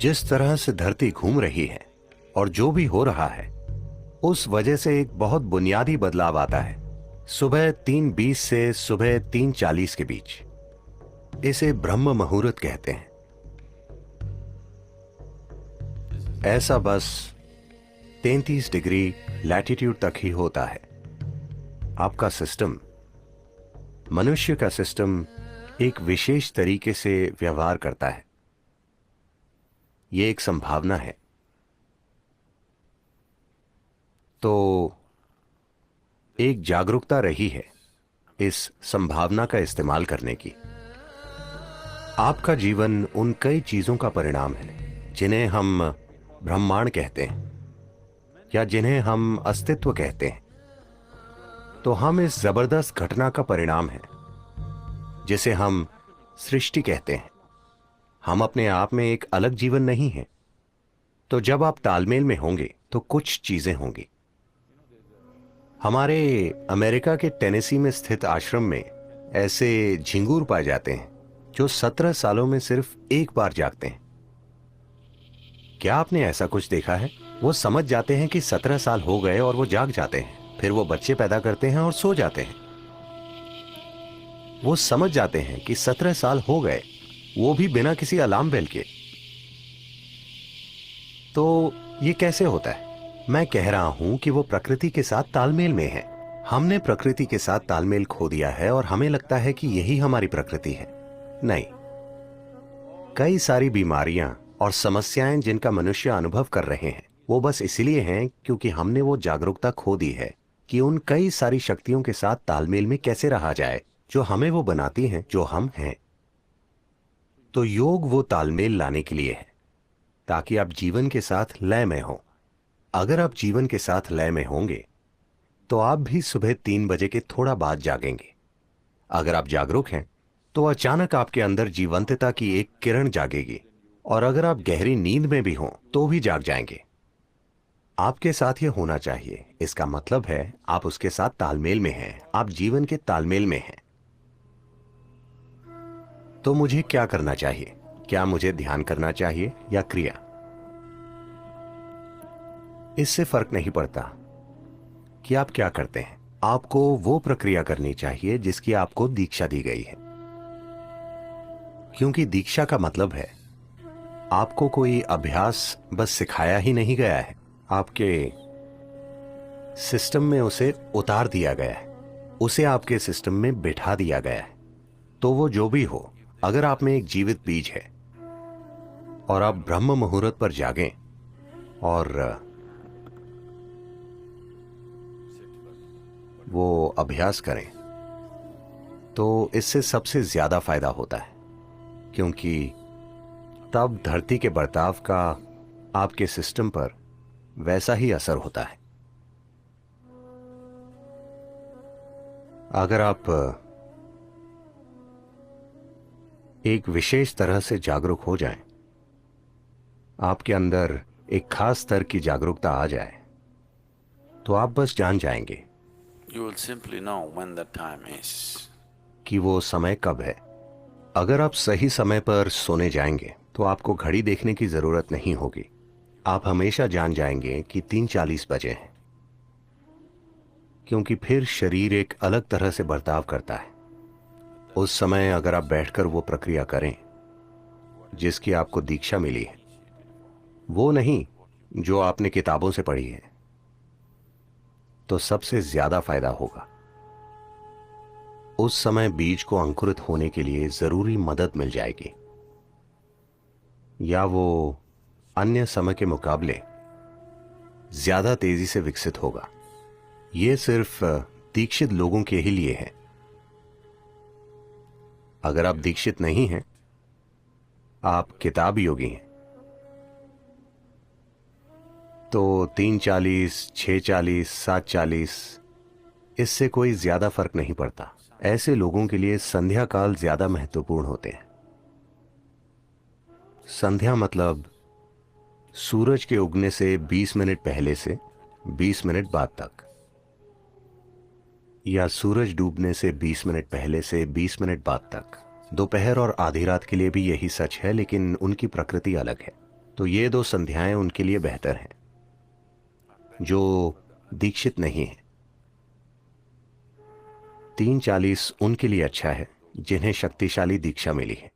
जिस तरह से धरती घूम रही है और जो भी हो रहा है, उस वजह से एक बहुत बुनियादी बदलाव आता है सुबह 3:20 से सुबह 3:40 के बीच। इसे ब्रह्म मुहूर्त कहते हैं। ऐसा बस 33 डिग्री लैटिट्यूड तक ही होता है। आपका सिस्टम, मनुष्य का सिस्टम एक विशेष तरीके से व्यवहार करता है। यह एक संभावना है। तो एक जागरूकता रही है इस संभावना का इस्तेमाल करने की। आपका जीवन उन कई चीजों का परिणाम है जिन्हें हम ब्रह्मांड कहते हैं या जिन्हें हम अस्तित्व कहते हैं। तो हम इस जबरदस्त घटना का परिणाम है जिसे हम सृष्टि कहते हैं। हम अपने आप में एक अलग जीवन नहीं है। तो जब आप तालमेल में होंगे तो कुछ चीजें होंगी। हमारे अमेरिका के टेनेसी में स्थित आश्रम में ऐसे झिंगूर पाए जाते हैं जो 17 सालों में सिर्फ एक बार जागते हैं। क्या आपने ऐसा कुछ देखा है? वो समझ जाते हैं कि 17 साल हो गए और वो जाग जाते हैं। फिर वो बच्चे पैदा करते हैं और सो जाते हैं। वो समझ जाते हैं कि 17 साल हो गए, वो भी बिना किसी अलार्म बेल के। तो ये कैसे होता है? मैं कह रहा हूं कि वो प्रकृति के साथ तालमेल में है। हमने प्रकृति के साथ तालमेल खो दिया है और हमें लगता है कि यही हमारी प्रकृति है। नहीं, कई सारी बीमारियां और समस्याएं जिनका मनुष्य अनुभव कर रहे हैं वो बस इसलिए हैं क्योंकि हमने वो जागरूकता खो दी है कि उन कई सारी शक्तियों के साथ तालमेल में कैसे रहा जाए जो हमें वो बनाती हैं जो हम हैं। तो योग वो तालमेल लाने के लिए है ताकि आप जीवन के साथ लय में हो। अगर आप जीवन के साथ लय में होंगे तो आप भी सुबह 3 बजे के थोड़ा बाद जागेंगे। अगर आप जागरूक हैं तो अचानक आपके अंदर जीवंतता की एक किरण जागेगी, और अगर आप गहरी नींद में भी हों तो भी जाग जाएंगे। आपके साथ ये होना चाहिए। इसका मतलब है आप उसके साथ तालमेल में हैं, आप जीवन के तालमेल में हैं। तो मुझे क्या करना चाहिए? क्या मुझे ध्यान करना चाहिए या क्रिया? इससे फर्क नहीं पड़ता कि आप क्या करते हैं। आपको वो प्रक्रिया करनी चाहिए जिसकी आपको दीक्षा दी गई है, क्योंकि दीक्षा का मतलब है आपको कोई अभ्यास बस सिखाया ही नहीं गया है, आपके सिस्टम में उसे उतार दिया गया है, उसे आपके सिस्टम में बिठा दिया गया है। तो वो जो भी हो, अगर आप में एक जीवित बीज है और आप ब्रह्म मुहूर्त पर जागें और वो अभ्यास करें, तो इससे सबसे ज्यादा फायदा होता है, क्योंकि तब धरती के बर्ताव का आपके सिस्टम पर वैसा ही असर होता है। अगर आप एक विशेष तरह से जागरूक हो जाएं, आपके अंदर एक खास स्तर की जागरूकता आ जाए, तो आप बस जान जाएंगे You will simply know when the time is. कि वो समय कब है। अगर आप सही समय पर सोने जाएंगे तो आपको घड़ी देखने की जरूरत नहीं होगी। आप हमेशा जान जाएंगे कि 3:40 बजे हैं, क्योंकि फिर शरीर एक अलग तरह से बर्ताव करता है। उस समय अगर आप बैठकर वो प्रक्रिया करें जिसकी आपको दीक्षा मिली है, वो नहीं जो आपने किताबों से पढ़ी है, तो सबसे ज्यादा फायदा होगा। उस समय बीज को अंकुरित होने के लिए जरूरी मदद मिल जाएगी, या वो अन्य समय के मुकाबले ज्यादा तेजी से विकसित होगा। यह सिर्फ दीक्षित लोगों के ही लिए है। अगर आप दीक्षित नहीं हैं, आप किताब योगी हैं, तो 3:40, 6:40, 7:40 इससे कोई ज्यादा फर्क नहीं पड़ता। ऐसे लोगों के लिए संध्या काल ज्यादा महत्वपूर्ण होते हैं। संध्या मतलब सूरज के उगने से 20 मिनट पहले से 20 मिनट बाद तक, या सूरज डूबने से 20 मिनट पहले से 20 मिनट बाद तक। दोपहर और आधी रात के लिए भी यही सच है, लेकिन उनकी प्रकृति अलग है। तो ये 2 संध्याएं उनके लिए बेहतर हैं जो दीक्षित नहीं है। 3:40 उनके लिए अच्छा है जिन्हें शक्तिशाली दीक्षा मिली है।